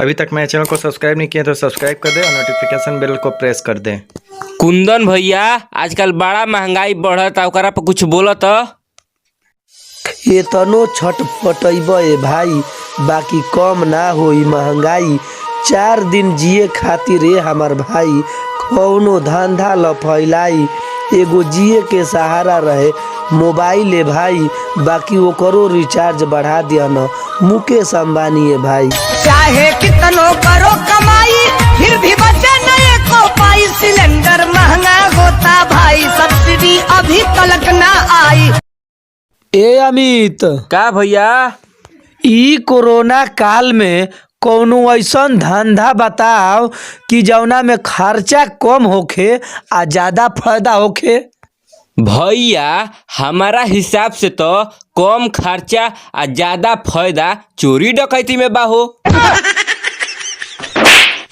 अभी तक मेरे चैनल को सब्सक्राइब नहीं किया तो सब्सक्राइब कर दे और नोटिफिकेशन बेल को प्रेस कर दे। कुंदन भैया आजकल बड़ा महंगाई बढ़ता, ओकरा पर कुछ बोलत। एतनो छटपटैब भाई, बाकी कम ना होई महंगाई। 4 दिन जिए खातिर हमार भाई कौनो धंधा ल फैलाई। एगो जिए के सहारा रहे मोबाइल भाई, बाकी ओकरो रिचार्ज बढ़ा दिया न मुकेश अंबानी भाई। चाहे कितनो करो कमाई फिर भी बचे नहीं को पाई। सिलेंडर महंगा होता भाई, सब्सिडी अभी तलक ना आई। ए अमित का भैया, ई कोरोना काल में कौनो ऐसन धंधा बताओ कि जौना में खर्चा कम होखे आ ज्यादा फायदा होखे। भैया हमारा हिसाब से तो कम खर्चा आ ज्यादा फायदा चोरी डकैती में बा हो।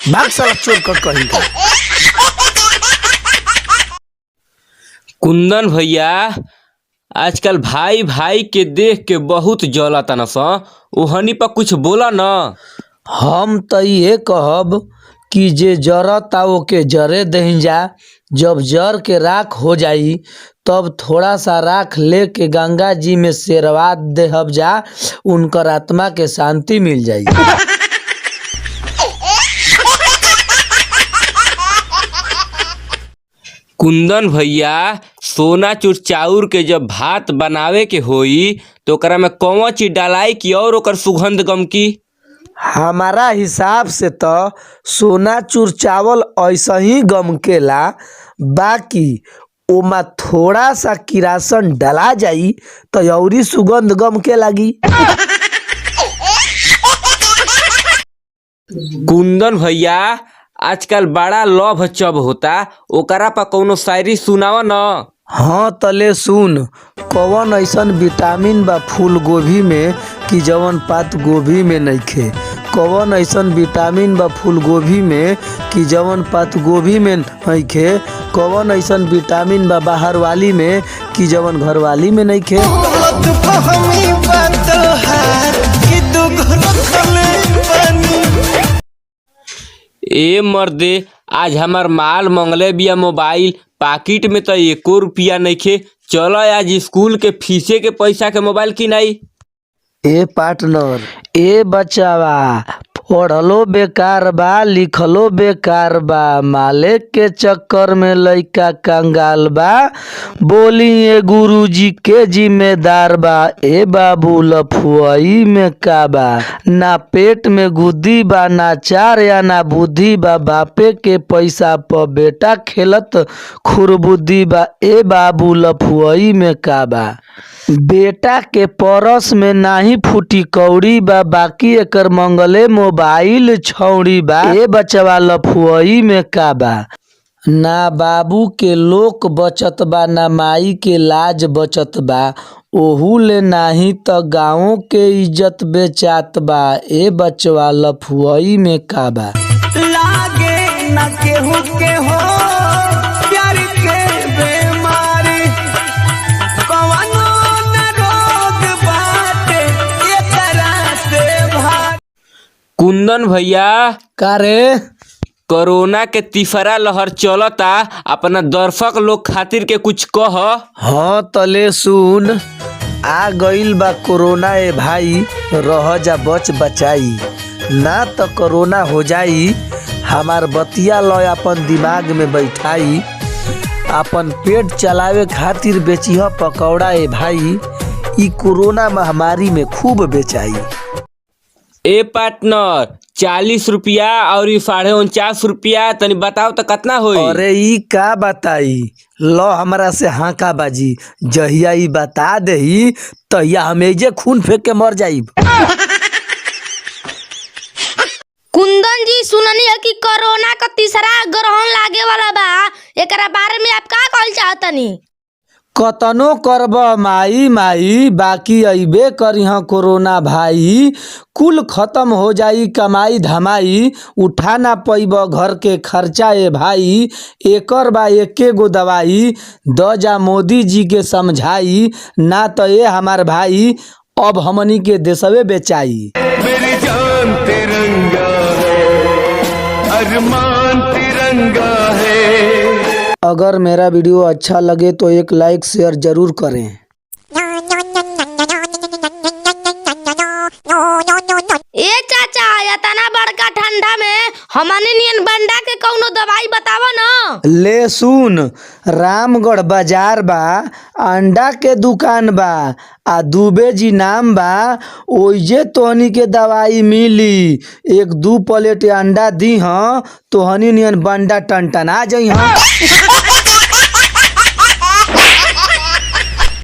भाग साला चोर कर कहीं का। कुंदन भैया आजकल भाई भाई के देख के बहुत जलता न सा, ओहनी पर कुछ बोला न। हम तो ये कहब कि जे जरता ओके जरे दही जा। जब जर के राख हो जाई तब थोड़ा सा राख लेके गंगा जी में शेरवा देहब जा, उनकर आत्मा के शांति मिल जाई। कुंदन भैया सोना चूर चाउर के जब भात बनावे के होई तो ओकरा में कौन चीज डालाई की और ओकर सुगंध गम की। हमारा हिसाब से तो सोना चूर चावल ऐसा ही गमकेला, बाकी ओमा थोड़ा सा किरासन डला जाई तो औरी सुगंध गमके लगी। कुंदन भैया आजकल बड़ा लव चब होता, ओकरा पर कौनो शायरी सुनावा न। हाँ तले सुन, कौन ऐसन विटामिन बा फूल गोभी में कि जवन पात गोभी में नइखे। कौन ऐसन विटामिन बा फूल गोभी में कि जवन पात गोभी में नइखे। कौन ऐसन विटामिन बा बाहर वाली में कि जवन घर वाली में नइखे। ए मर्दे आज हमार माल मंगले बिया मोबाइल, पाकिट में तो 1 रुपया नइखे। चलो आज स्कूल के फीसे के पैसा के मोबाइल किनाई। ए पार्टनर, ए बचावा, पढ़लो बेकार बा लिखलो बेकार बा, मालिक के चक्कर में लइका कंगाल बा, बोली ए गुरुजी के जिम्मेदार बा। ए बाबू लफुआई में का बा, ना पेट में गुद्दी बा, ना चार या ना बुद्धि बा, बापे के पैसा पर बेटा खेलत खुरबुद्दी बा। ए बाबू लफुआई में का बा, बेटा के परस में नाही फूटी कौड़ी बा, बाकी एकर मंगले मोबाइल छौड़ी बा। ए बचवा लफुआई में का बा, ना बाबू के लोक बचत बा, ना माई के लाज बचत बा, ओहू ले नाही त गाँव के इज्जत बेचात बा। ए बचवा लफुआई में का बा, लागे न केहू के हो प्यार के बेमारी, कवनो न रोग बाटे एकरा से भारी। कुंदन भैया का रे? कोरोना के तीसरा लहर चलता, अपना दर्शक लोग खातिर के कुछ कह। हाँ तले सुन, आ गईल बा कोरोना ए भाई, रह जा बच बचाई, ना तो कोरोना हो जाई। हमार बतिया लो अपन दिमाग में बैठाई, अपन पेट चलावे खातिर बेचिह पकौड़ा ए भाई, ई कोरोना महामारी में खूब बेचाई। ए पार्टनर 40 रुपया और 49.5 रुपया, तनी बताओ तो कितना होई। अरे ई का बताई, लो हमरा से हाका बाजी, जहिया ई बता देही तहिया हमें जे खून फेंक के मर जाई। कुंदन जी सुननी है कि कोरोना का तीसरा ग्रहण लागे वाला बा, एकरा बारे में आप का कहल चाहतनी। कतनो करब माई माई, बाकी अइबे करिह कोरोना भाई। कुल खत्म हो जाई कमाई धमाई, उठा ना पैब घर के खर्चा ए भाई। एकर बा एके गो दवाई, द जा मोदी जी के समझाई, ना तो ये हमार भाई अब हमनी के देशवे बेचाई। मेरी जान तिरंगा स्वाभिमान तिरंगा है। अगर मेरा वीडियो अच्छा लगे तो एक लाइक शेयर जरूर करें। ए चाचा इतना बड़का ठंडा में हमनी नियन बंडा के कौनो दवाई बतावो न। ले सुन, रामगढ़ बाजार बा, अंडा के दुकान बा, आ दुबे जी नाम बा, ओइजे तोहनी के दवाई मिली। 1-2 प्लेट अंडा दी तोहनी नियन बंडा टनटना जइहा।